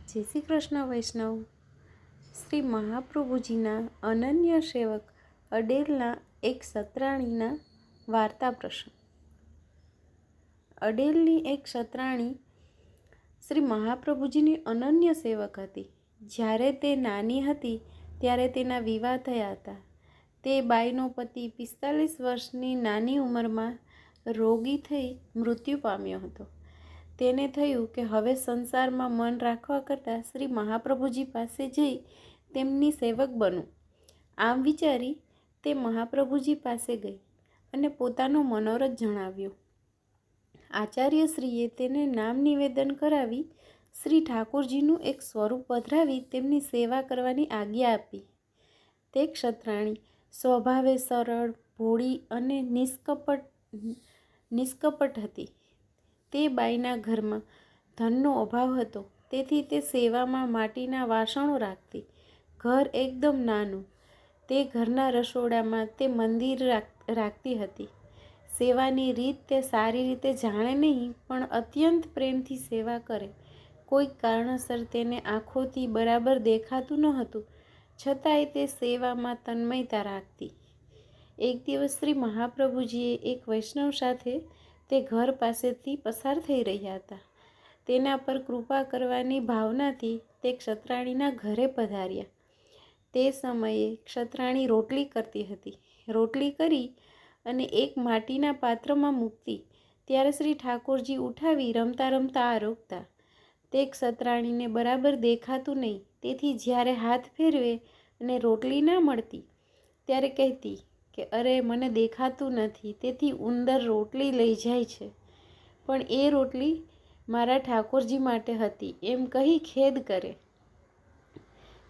જય શ્રી કૃષ્ણ વૈષ્ણવ। શ્રી મહાપ્રભુજીના અનન્ય સેવક અડેલના એક સતરાણીના વાર્તા પ્રસંગ। અડેલની એક સતરાણી શ્રી મહાપ્રભુજીની અનન્ય સેવક હતી। જ્યારે તે નાની હતી ત્યારે તેના વિવાહ થયા હતા। તે બાઈનો પતિ 45 વર્ષની નાની ઉંમરમાં રોગી થઈ મૃત્યુ પામ્યો હતો। તેને થયું કે હવે સંસારમાં મન રાખવા કરતાં શ્રી મહાપ્રભુજી પાસે જઈ તેમની સેવક બનું। આમ વિચારી તે મહાપ્રભુજી પાસે ગઈ અને પોતાનો મનોરથ જણાવ્યો। આચાર્યશ્રીએ તેને નામ નિવેદન કરાવી શ્રી ઠાકોરજીનું એક સ્વરૂપ પધરાવી તેમની સેવા કરવાની આજ્ઞા આપી। તે ક્ષત્રાણી સ્વભાવે સરળ, ભોળી અને નિષ્કપટ હતી। તે બાઈના ઘરમાં ધનનો અભાવ હતો, તેથી તે સેવામાં માટીના વાસણો રાખતી। ઘર એકદમ નાનું, તે ઘરના રસોડામાં તે મંદિર રાખતી હતી। સેવાની રીત તે સારી રીતે જાણે નહીં, પણ અત્યંત પ્રેમથી સેવા કરે। કોઈક કારણસર તેને આંખોથી બરાબર દેખાતું ન હતું, છતાંય તે સેવામાં તન્મયતા રાખતી। એક દિવસ શ્રી મહાપ્રભુજીએ એક વૈષ્ણવ સાથે તે ઘર પાસેથી પસાર થઈ રહ્યા હતા। તેના પર કૃપા કરવાની ભાવનાથી તે ક્ષત્રાણીના ઘરે પધાર્યા। તે સમયે ક્ષત્રાણી રોટલી કરતી હતી। રોટલી કરી અને એક માટીના પાત્રમાં મૂકતી ત્યારે શ્રી ઠાકોરજી ઉઠાવી રમતા રમતા આરોગતા। તે ક્ષત્રાણીને બરાબર દેખાતું નહીં, તેથી જ્યારે હાથ ફેરવે અને રોટલી ના મળતી ત્યારે કહેતી કે અરે મને દેખાતું નથી, તેથી ઉંદર રોટલી લઈ જાય છે, પણ એ રોટલી મારા ઠાકોરજી માટે હતી એમ કહી ખેદ કરે।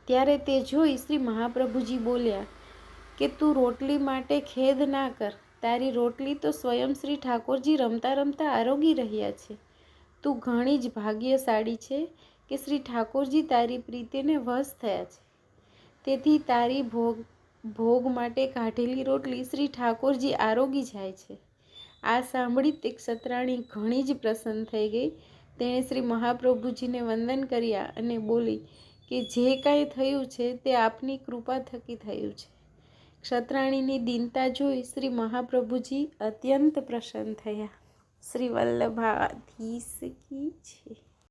ત્યારે તે જોઈ શ્રી મહાપ્રભુજી બોલ્યા કે તું રોટલી માટે ખેદ ના કર, તારી રોટલી તો સ્વયં શ્રી ઠાકોરજી રમતા રમતા આરોગી રહ્યા છે। તું ઘણી જ ભાગ્યશાળી છે કે શ્રી ઠાકોરજી તારી પ્રીતિને વશ થયા છે, તેથી તારી ભોગ માટે કાઢેલી રોટલી શ્રી ઠાકોરજી આરોગી જાય છે। આ સાંભળી તે ક્ષત્રાણી ઘણી જ પ્રસન્ન થઈ ગઈ। તેણે શ્રી મહાપ્રભુજીને વંદન કર્યા અને બોલી કે જે કાંઈ થયું છે તે આપની કૃપા થકી થયું છે। ક્ષત્રાણીની દીનતા જોઈ શ્રી મહાપ્રભુજી અત્યંત પ્રસન્ન થયા। શ્રી વલ્લભાધીશ કી જય।